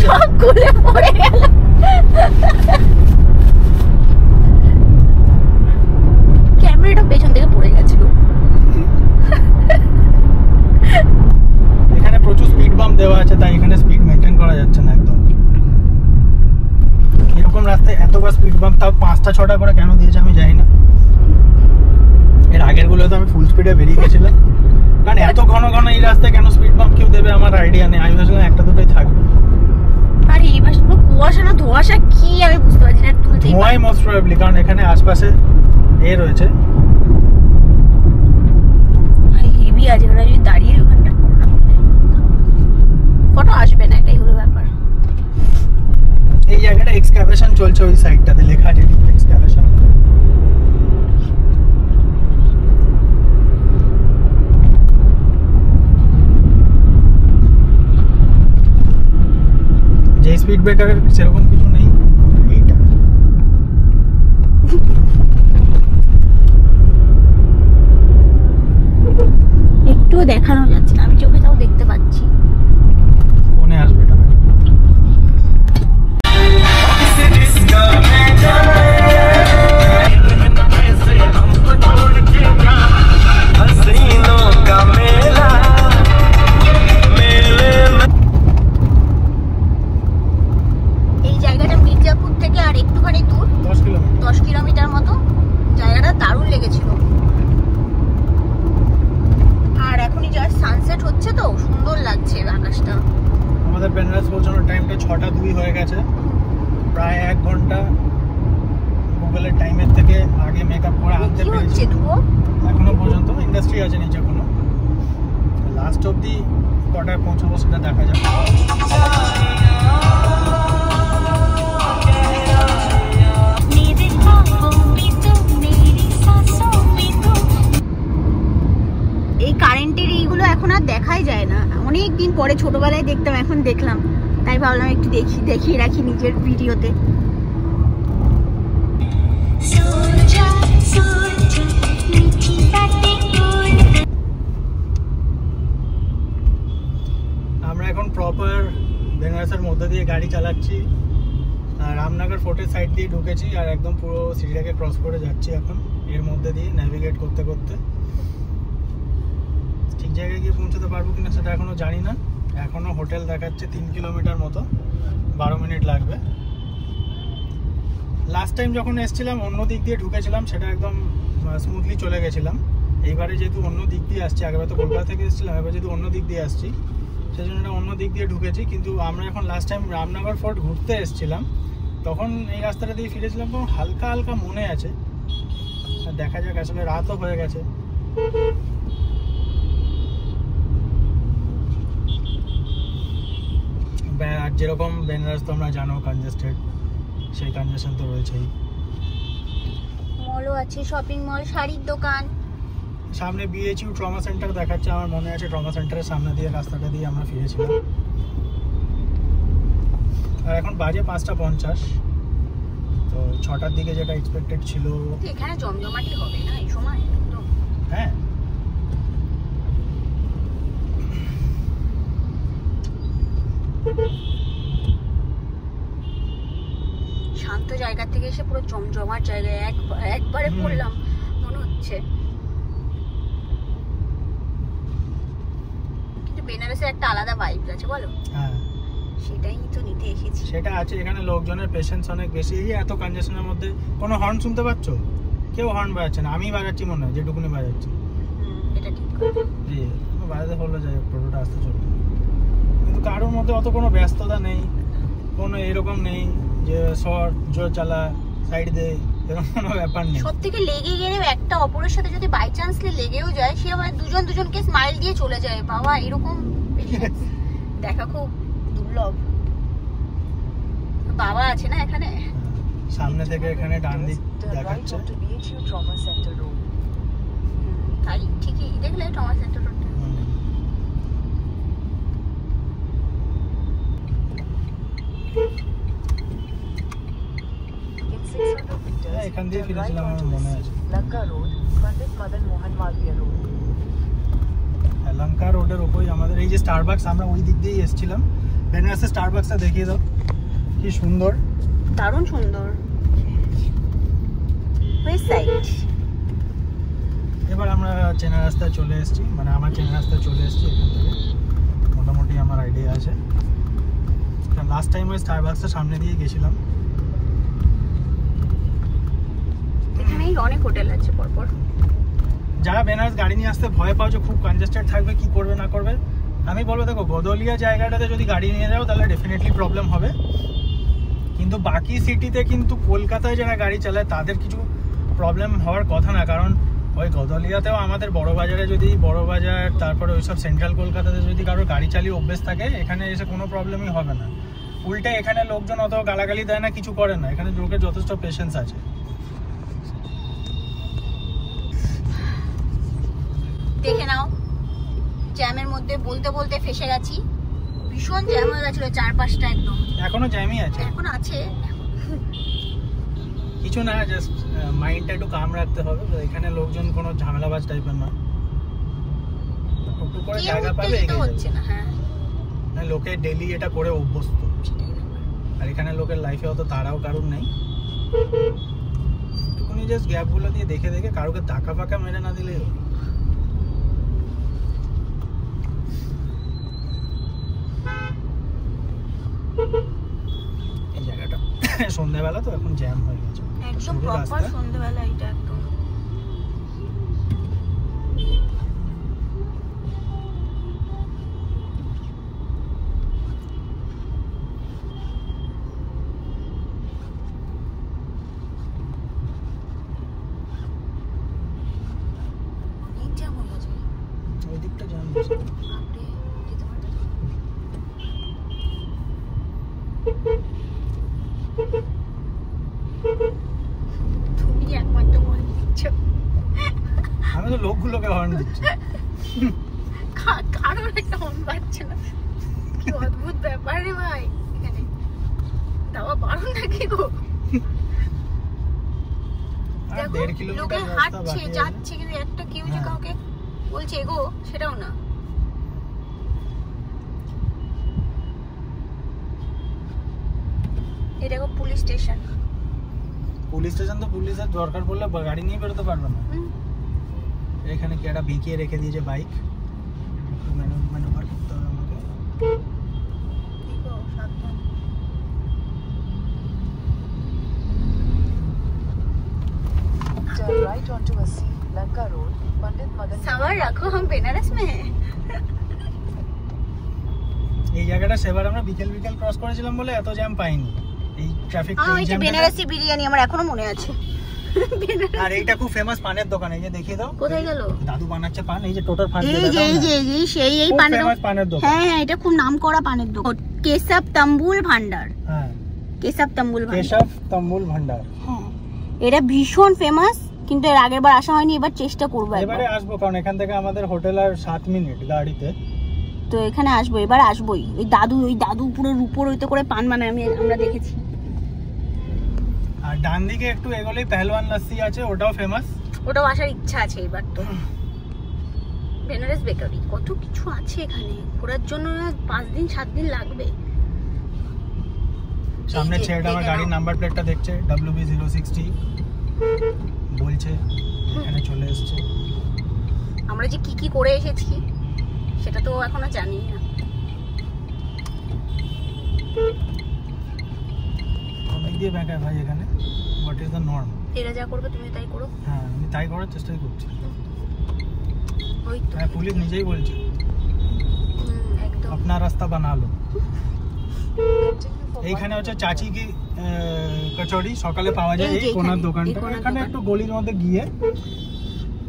সব খুলে পড়ে গেল। ক্যামেরাটা পেছন থেকে পড়ে গেছিল। এখানে প্রচুর স্পিড বাম্প দেওয়া আছে, তাই এখানে স্পিড মেনটেন করা যাচ্ছে না একদম। এরকম রাস্তায় এতবার স্পিড বাম্প, তাও 5টা 6টা করে কেন দিয়েছে আমি জানি না। এর আগের গুলো তো আমি ফুল স্পিডে বেরিয়ে গেছিলাম, কারণ এত ঘন ঘন এই রাস্তায় কেন স্পিড বাম্প কেউ দেবে আমার আইডিয়া নেই। আমি ভাবছিলাম একটা দুটোই থাকবে। আরে এই পাশে পুরো কুয়াশা না ধোঁয়াশা, কি আমি বুঝতে পারছি না। ধোঁয়াই মোস্ট প্রবাবলি, কারণ এখানে আশপাশে রয়েছে হেভি আছে। ওরা যদি দাঁড়িয়ে ওখানটা ফটো আসবে না, এটাই হলো ব্যাপার। এই জায়গাটা এক্সকাভেশন চলছে, ওই সাইডটাতে লেখা আছে ডিপ এক্সকাভেশন। যে স্পিড ব্রেকারের সেরকম কিছু নেই এইটা। একটুও দেখানো যাচ্ছে না, আমি চোখে তাও দেখতে পাচ্ছি। ফোনে আসবে এটা। এই জায়গাটা মির্জাপুর থেকে আর একটুখানি দূর, 10 কিলোমিটার মতো। জায়গাটা দারুণ লেগেছিল। আর এখনই জাস্ট সানসেট হচ্ছে, তো সুন্দর লাগছে আকাশটা। আমাদের বেনারস পৌঁছানোর টাইমটা 6:02 হয়ে গেছে, প্রায় 1 ঘন্টা গুগলের টাইমের থেকে আগে মেকআপ করে আনতে পেরেছি। এখনো পর্যন্ত ইন্ডাস্ট্রি আছে নিচে, কোনো লাস্ট অবধি কটায় পৌঁছাবো সেটা দেখা যাবে। এই কারেন্টের এইগুলো এখন আর দেখাই যায় না, অনেক দিন পরে ছোটবেলায় দেখতাম, এখন দেখলাম, তাই ভাবলাম একটু দেখিয়ে রাখি নিজের ভিডিওতে। আমরা এখন প্রপার বেনারসের মধ্যে দিয়ে গাড়ি চালাচ্ছি, আর রামনগর ফোর্টের সাইড দিয়ে ঢুকেছি, আর একদম পুরো সিটিটাকে ক্রস করে যাচ্ছি এখন এর মধ্যে দিয়ে নেভিগেট করতে করতে। ঠিক জায়গায় গিয়ে পৌঁছতে পারবো কিনা সেটা এখনো জানি না। এখনো হোটেল দেখাচ্ছে 3 কিলোমিটার মতো, 12 মিনিট লাগবে। লাস্ট টাইম যখন এসেছিলাম অন্য দিক দিয়ে ঢুকেছিলাম, সেটা একদম স্মুথলি চলে গেছিলাম। এইবারে যেহেতু অন্য দিক দিয়ে আসছি, আগেবার তো কলকাতা থেকে এসেছিলাম, এবার যেহেতু অন্য দিক দিয়ে আসছি সেই জন্য অন্য দিক দিয়ে ঢুকেছি। কিন্তু আমরা এখন লাস্ট টাইম রামনগর ফোর্ট ঘুরতে এসেছিলাম, তখন এই রাস্তাটা দিয়ে ফিরেছিলাম, তখন হালকা হালকা মনে আছে। দেখা যাক, আসলে রাতও হয়ে গেছে। আর যেরকম বেনারস তোমরা জানো কনজেস্টেড, সেই কনজেশন তো রয়েছেই। মলও আছে, শপিং মল, শাড়ির দোকান। সামনে বিএইচইউ ট্রমা সেন্টার দেখাচ্ছে, আমার মনে আছে ট্রমা সেন্টারের সামনে দিয়ে রাস্তাটা দিয়ে আমরা ফিরেছিলাম। আর এখন বাজে 5:50, তো 6টার দিকে যেটা এক্সপেক্টেড ছিল। এখানে জমজমাটি হবে না এই সময়? হ্যাঁ, শান্ত জায়গা থেকে এসে পুরো জমজমাট জায়গায় একবারে পড়লাম মনে হচ্ছে। কিন্তু বেনারসের একটা আলাদা ভাইব আছে, বলো? হ্যাঁ, সেটাই তো নিতে এসেছি। সেটা আছে। এখানে লোকজনের পেশেন্স অনেক বেশি। এই এত কনজেশনের মধ্যে কোনো হর্ন শুনতে পাচ্ছ? কেউ হর্ন বাজাচ্ছে না, আমি বাজাচ্ছি মনে হয়, যেটুকুনি বাজাচ্ছি। এটা ঠিক জি, বাজাতে হলো, যাই টোটোটা আসতে চলবে। কিন্তু কারোর মধ্যে অত কোনো ব্যস্ততা নেই, কোনো এরকম নেই যে শর্ট জোর চালা, সাইড দে, এরকম কোনো ব্যাপার নেই। সব থেকে লেগে গেলেও একটা অপরের সাথে যদি বাই চান্স লেগেও যায়, সে আবার দুজনকে স্মাইল দিয়ে চলে যায়। বাবা এরকম দেখা খুব দুর্লভ। বাবা আছে না এখানে, সামনে থেকে এখানে ডান দিক দেখাচ্ছে। তাই ঠিকই দেখলে ট্রমা সেন্টার রোডটা। এখান দিয়ে ফিরেছিলাম আমার মনে আছে। লঙ্কা রোড, পণ্ডিত মদন মোহন মালভিয়া রোড। লঙ্কা রোডের ওপরই আমাদের এই যে স্টারবাকস, আমরা ওই দিক দিয়েই এসেছিলাম। বেনারসের স্টারবাকসটা দেখিয়ে দাও, কি সুন্দর, দারুণ সুন্দর। West side. এবার আমরা চেনা রাস্তায় চলে এসেছি, মানে আমার চেনা রাস্তায় চলে এসেছি। এখান থেকে মোটামুটি আমার আইডিয়া আছে। লাস্ট টাইম ওই স্টারবাকসের সামনে দিয়ে গেছিলাম। এখানেই অনেক হোটেল আছে পরপর। যারা বেনারস গাড়ি নিয়ে আসতে ভয় পাও যে খুব কনজেস্টেড থাকবে, কি করবে না করবে, আমি বলবো দেখো গদলিয়া জায়গাটাতে যদি গাড়ি নিয়ে যাও তাহলে ডেফিনেটলি প্রবলেম হবে। কিন্তু বাকি সিটিতে কিন্তু কলকাতায় যারা গাড়ি চালায় তাদের কিছু প্রবলেম হওয়ার কথা না। কারণ ওই গদলিয়াতেও আমাদের বড়বাজারে যদি বড়বাজার, তারপরে ওইসব সেন্ট্রাল কলকাতাতে যদি কারোর গাড়ি চালিয়ে অভ্যেস থাকে, এখানে এসে কোনো প্রবলেমই হবে না। উল্টে এখানে লোকজন অত গালাগালি দেয় না, কিছু করে না। এখানে লোকের যথেষ্ট পেশেন্স আছে। দেখে নাও, জ্যামের মধ্যে বলতে বলতে ফেসে গেছি। ভীষণ জ্যাম হয়ে গেছিল চারপাশটা একদম। এখনো জ্যামই আছে, এখন আছে কিছু না, জাস্ট মাইন্ডটা একটু কাম রাখতে হবে। এখানে লোকজন কোনো ঝামেলাবাজ টাইপের না, টুকটুক করে জায়গা পাবে এগিয়ে হচ্ছে না। হ্যাঁ, লোকে ডেইলি এটা করে অভ্যস্ত। আর এখানে লোকের লাইফে অত তাড়াও কারণ নেই। একটুখানি জাস্ট গ্যাপগুলো দিয়ে দেখে দেখে কারোকে টাকা ফাঁকা মেরে না দিলে। এই জায়গাটা সন্ধ্যাবেলা তো এখন জ্যাম হয়ে গেছে একদম প্রপার সন্ধ্যাবেলা এটা একদম। ওই দিকটা জ্যাম হয়েছে। তুমি একমাত্র মনে দিচ্ছ, আমি তো লোকগুলোকে হর্ন দিচ্ছি। কারোর একটা মন পাচ্ছে না। কি অদ্ভুত ব্যাপার রে ভাই, এখানে দাওয়া বারণ নাকি গো। আর 1.5 কিলোমিটার লোকে রাস্তা হাঁটছে বাকি আছে। যাচ্ছে, কিন্তু একটা কেউ যে কাউকে বলছে এগো সেটাও না। এটা দেখো পুলিশ স্টেশন। পুলিশ স্টেশন তো পুলিশের দরকার পড়লে গাড়ি নিয়ে বেরোতে পারবে না। এখানে কি একটা বিকিয়ে রেখে দিয়েছে বাইক, ম্যানুভার করতে হবে আমাকে। দেখো সাবধান। Turn right onto Assi, Lanka Road, Pandit Madan. सवार रखो, हम बेनारस में हैं। এই জায়গাটা সেবার আমরা বিকেল বিকেল ক্রস করেছিলাম বলে এত জ্যাম পাইনি। এই ট্রাফিক এই যে বেনারসি বিরিয়ানি আমার এখনো মনে আছে। আর এইটা খুব ফেমাস পানের দোকান, এই যে দেখিয়ে দাও কোথায় গেল দাদু বানাচ্ছে পান। এই যে টোটাল পান, এই যে এই যে এই সেই এই পানের দোকান। হ্যাঁ হ্যাঁ, এটা খুব নামকরা পানের দোকান, কেশব তাম্বুল ভান্ডার। হ্যাঁ, কেশব তাম্বুল ভান্ডার। কেশব তাম্বুল ভান্ডার। হ্যাঁ, এটা ভীষণ ফেমাস, কিন্তু এর আগের বার আসা হয়নি, এবার চেষ্টা করবো একবার। এবারে আসবো, কারণ এখান থেকে আমাদের হোটেল আর 7 মিনিট গাড়িতে। তো এখানে আসবো, এবার আসবোই। ওই দাদু পুরো রূপোর হইতে করে পান বানায়, আমরা দেখেছি। আর ডান দিকে একটু এগোলেই পেহলওয়ান লস্যি আছে, ওটাও ফেমাস। ওটাও আসার ইচ্ছা আছে এবার। তো বেনারস বেকারি, কত কিছু আছে এখানে ঘোরার জন্য। 5 দিন 7 দিন লাগবে। সামনে ছেলেটা আমার গাড়ির নাম্বার প্লেটটা দেখছে, WB060 বলছে, এখানে চলে এসেছে। আমরা যে কি কি করে এসেছি সেটা তো এখনো জানি না। অনেক দিয়ে ব্যাংকায় ভাই এখানে, হোয়াট ইজ দ্য নর্ম। এরা যা করবে তুমি তাই করো। হ্যাঁ, আমি তাই করার চেষ্টাই করছি। ওই তো হ্যাঁ, পুলিশ নিজেই বলছে একদম। अपना रास्ता बना लो। Continue এইখানে হচ্ছে চাচি কি কচুরি সকালে পাওয়া যায় এই কোনার দোকানটা। এখানে একটু গলির মধ্যে গিয়ে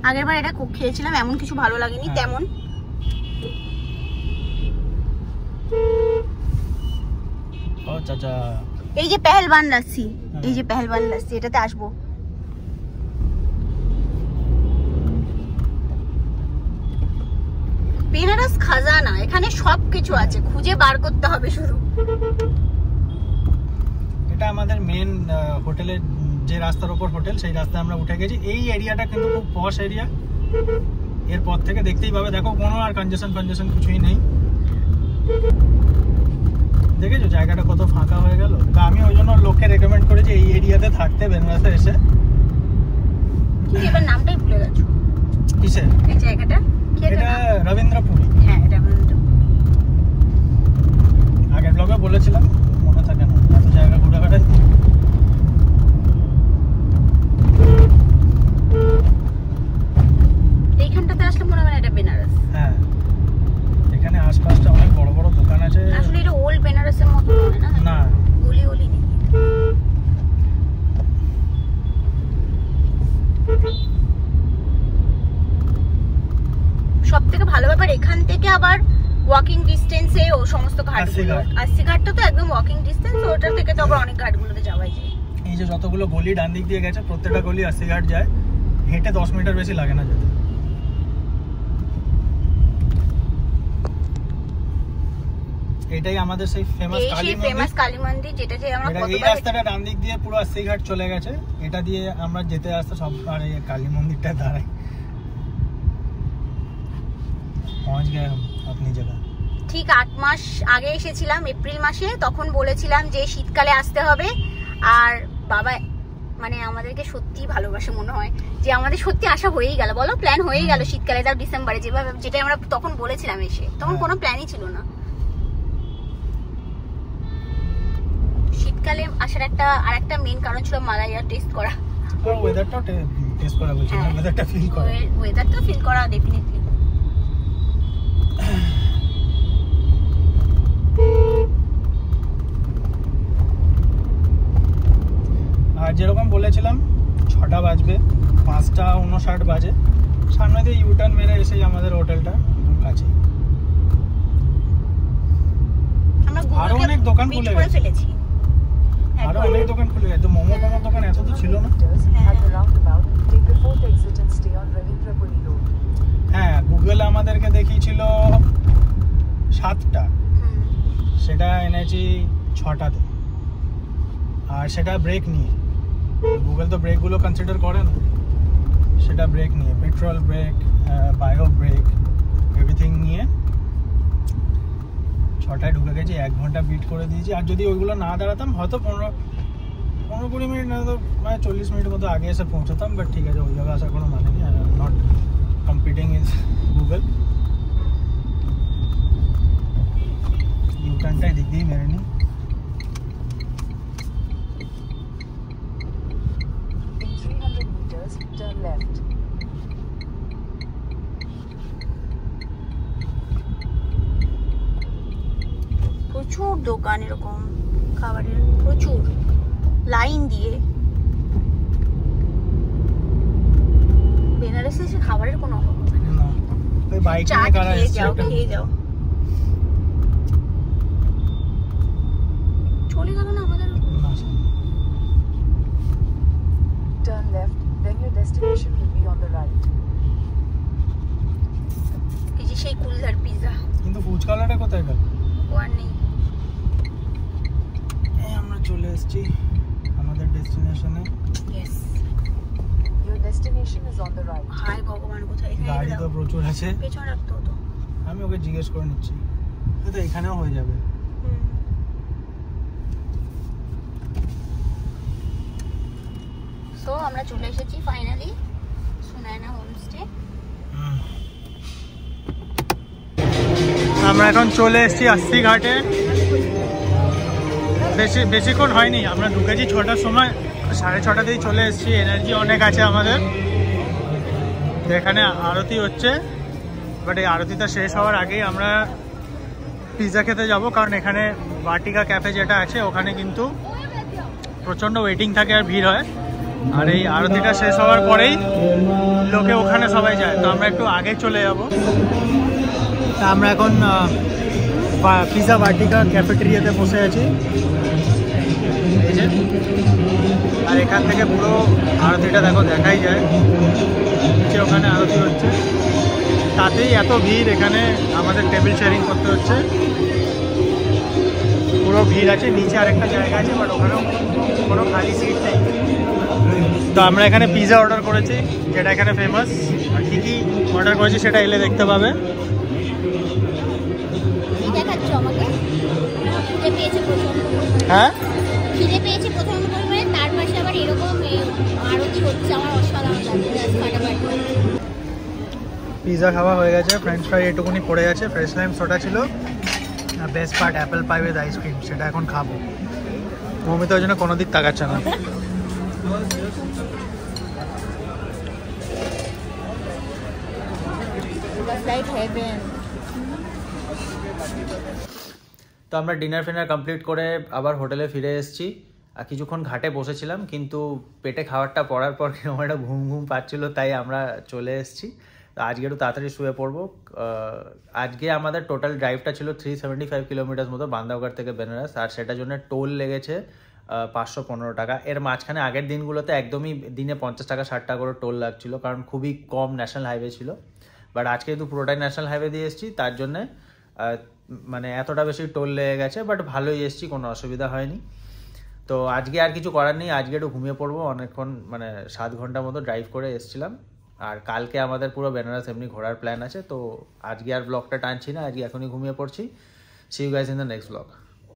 আগেরবার এটা খেয়েছিলাম, এমন কিছু ভালো লাগেনি তেমন। ও চাচা, এই যে পেহেলবান লাসি, এই যে পেহেলবান লাসি, এটাতে আসবো। বেনারস খাজানা, এখানে সবকিছু আছে, খুঁজে বার করতে হবে শুধু। এটা আমাদের মেন হোটেলের যে রাস্তার উপর হোটেল, সেই রাস্তায় আমরা উঠে গেছি। এই এরিয়াটা কিন্তু খুব পশ এরিয়া। এরপর থেকে দেখতেই পাবে, দেখো কোনো আর কনজেশন কিছুই নেই। দেখেছো জায়গাটা কত ফাঁকা হয়ে গেল। তা আমি ওই জন্য লোককে রেকমেন্ড করেছি এই এরিয়াতে থাকতে, বেনারসে এসে। এবার নামটাই ভুলে গেছো কিসের এই জায়গাটা? এটা রবীন্দ্রপুরী। হ্যাঁ, রবীন্দ্রপুরী। আগের ব্লগে বলেছিলাম, মনে থাকে না এত জায়গা ঘুরে ঘাটে। এইখানটাতে আসলে মনে হয় এটা বেনারস। হ্যাঁ, এখানে আশপাশটা অনেক বড় বড় দোকান আছে। আসলে এটা ওল্ড বেনারসের মতো নয় না? না, গলি নেই। সব থেকে ভালো ব্যাপার, এখান থেকে আবার ওয়াকিং ডিস্টেন্সে ও সমস্ত ঘাটগুলো। আশি ঘাটটা তো একদম ওয়াকিং ডিস্টেন্স, ওটার থেকে তো আবার অনেক ঘাটগুলোতে যাওয়াই যায়। এই যে যতগুলো গলি ডান দিক দিয়ে গেছে, প্রত্যেকটা গলি 80 ঘাট যায়। হেঁটে 10 মিটার বেশি লাগে না যেতে। এটাই আমাদের সেই ফেমাস কালী মন্দির, যেটা যে আমরা এই রাস্তাটা ডান দিক দিয়ে পুরো 80 ঘাট চলে গেছে। এটা দিয়ে আমরা যেতে আসতে সব আর এই কালী মন্দিরটা দাঁড়াই। পৌঁছ গए हम अपनी जगह। ঠিক 8 মাস আগে এসেছিলাম, এপ্রিল মাসে। তখন বলেছিলাম যে শীতকালে আসতে হবে। আর বাবা মানে আমাদেরকে সত্যি ভালোবাসে মনে হয়, যে আমাদের সত্যি আশা হয়েই গেল। বলো, প্ল্যান হয়েই গেল শীতকালে, তাও ডিসেম্বরে, যেটা আমরা তখন বলেছিলাম এসে। তখন কোনো প্ল্যানই ছিল না। শীতকালে আসার আরেকটা মেইন কারণ ছিল মালাইয়া টেস্ট করা। আর ওয়েদারটাও টেস্ট করা বলছি না, ওয়েদারটা ফিল করা। ওয়েদারটা ফিল করা ডেফিনেটলি। আর যেরকম বলেছিলাম 6টা বাজবে, 5:59 বাজে। সামনে দিয়ে ইউটার্ন মেরে এসেই আমাদের হোটেলটা কাছে। আরো অনেক দোকান খুলে গেছে, আরো অনেক দোকান খুলে গেছে। মোমো দোকান এত তো ছিল না। হ্যাঁ, গুগল আমাদেরকে দেখিয়েছিল 7টা, সেটা এনেছি 6টাতে। আর সেটা ব্রেক নিয়ে, গুগল তো ব্রেকগুলো কনসিডার করে না, সেটা ব্রেক নিয়ে, petrol break, bio break, everything নিয়ে 6টায় ঢুকে গেছি। 1 ঘন্টা বিট করে দিয়েছি। আর যদি ওইগুলো না দাঁড়াতাম হয়তো 15-20 মিনিট না, তো মানে 40 মিনিটের মতো আগে এসে পৌঁছতাম। বাট ঠিক আছে, ওই জায়গায় আসার কোনো মানে নেই। আর নট কম্পিটিং ইজ গুগল। ইউটার্নটাই দিক দিয়েই মেরে নিই। Turn left. প্রচুর দোকান এরকম খাবারের, প্রচুর লাইন দিয়ে। বেনারসে এসে খাবারের কোনো অভাব হবে না। ওই বাইক চা নিয়ে কারা খেয়ে এসেছে, যাও। চলে গেল না আমাদের। Turn left, then your destination will be on the right. এই যে সেই কুলদার পিজা। কিন্তু ফুচকাওয়ালাটা কোথায় গেল? আর নেই। এই আমরা চলে এসেছি আমাদের ডেস্টিনেশনে। Yes, Your destination is on the right. হাই ভগবান, কোথায়? গাড়ি তো প্রচুর আছে, পেছনে রাখতে হতো। আমি ওকে জিজ্ঞেস করে নিচ্ছি। তো এখানেও হয়ে যাবে। সো আমরা চলে এসেছি ফাইনালি সুনায়না হোমস্টে। আমরা এখন চলে এসেছি 80 ঘাটে। বেশিক্ষণ হয়নি, আমরা ঢুকেছি 6টার সময়, 6:30তেই চলে এসেছি। এনার্জি অনেক আছে আমাদের। এখানে আরতি হচ্ছে, বাট এই আরতিটা শেষ হওয়ার আগেই আমরা পিৎজা খেতে যাব, কারণ এখানে বাটিকা ক্যাফে যেটা আছে ওখানে কিন্তু প্রচণ্ড ওয়েটিং থাকে আর ভিড় হয়। আর এই আরতিটা শেষ হওয়ার পরেই লোকে ওখানে সবাই যায়, তো আমরা একটু আগে চলে যাব। তা আমরা এখন পিজা বাটিকা ক্যাফেটেরিয়াতে বসে আছি, এই যে। আর এখান থেকে পুরো আরতিটা দেখো দেখাই যায়, নিচে ওখানে আরতি হচ্ছে, তাতেই এত ভিড়, এখানে আমাদের টেবিল শেয়ারিং করতে হচ্ছে, পুরো ভিড় আছে। নিচে আরেকটা জায়গা আছে, বাট ওখানেও কোনো খালি সিট নেই। তো আমরা এখানে পিজা অর্ডার করেছি, যেটা এখানে ফেমাস। আর কী কী অর্ডার করেছি সেটা এলে দেখতে পাবে। হ্যাঁ, খিদে পেয়েছে প্রচন্ড পরিমাণে, তার পাশে আবার এরকম আরতি হচ্ছে, আমার অসাধারণ লাগছে। পিজা খাওয়া হয়ে গেছে, ফ্রেঞ্চ ফ্রাই এটুকুনি পড়ে গেছে, ফ্রেশ লাইম সোডা ছিল, আর best part apple pie with ice cream, সেটা এখন খাবো। মমিতা ওই জন্য কোনো দিক তাকাচ্ছে না। তো আমরা ডিনার ফিনার কমপ্লিট করে আবার হোটেলে ফিরে এসেছি। আর কিছুক্ষণ ঘাটে বসেছিলাম, কিন্তু পেটে খাবারটা পড়ার পর আমার একটা ঘুম ঘুম পাচ্ছিল, তাই আমরা চলে এসেছি। তো আজকে একটু তাড়াতাড়ি শুয়ে পড়বো। আজকে আমাদের টোটাল ড্রাইভটা ছিল 375 কিলোমিটার মতো, বান্দাওঘাট থেকে বেনারস। আর সেটার জন্য টোল লেগেছে 515 টাকা। এর মাঝখানে আগের দিনগুলোতে একদমই দিনে 50 টাকা 60 টাকা করে টোল লাগছিল, কারণ খুবই কম ন্যাশনাল হাইওয়ে ছিল। বাট আজকে যেহেতু পুরোটাই ন্যাশনাল হাইওয়ে দিয়ে এসেছি, তার জন্যে মানে এতটা বেশি টোল লেগে গেছে। বাট ভালোই এসেছি, কোনো অসুবিধা হয়নি। তো আজকে আর কিছু করার নেই, আজকে একটু ঘুমিয়ে পড়বো। অনেকক্ষণ মানে 7 ঘন্টার মতো ড্রাইভ করে এসেছিলাম। আর কালকে আমাদের পুরো বেনারস এমনি ঘোরার প্ল্যান আছে। তো আজকে আর ব্লগটা টানছি না, আজকে এখনই ঘুমিয়ে পড়ছি। See you guys in the next blog.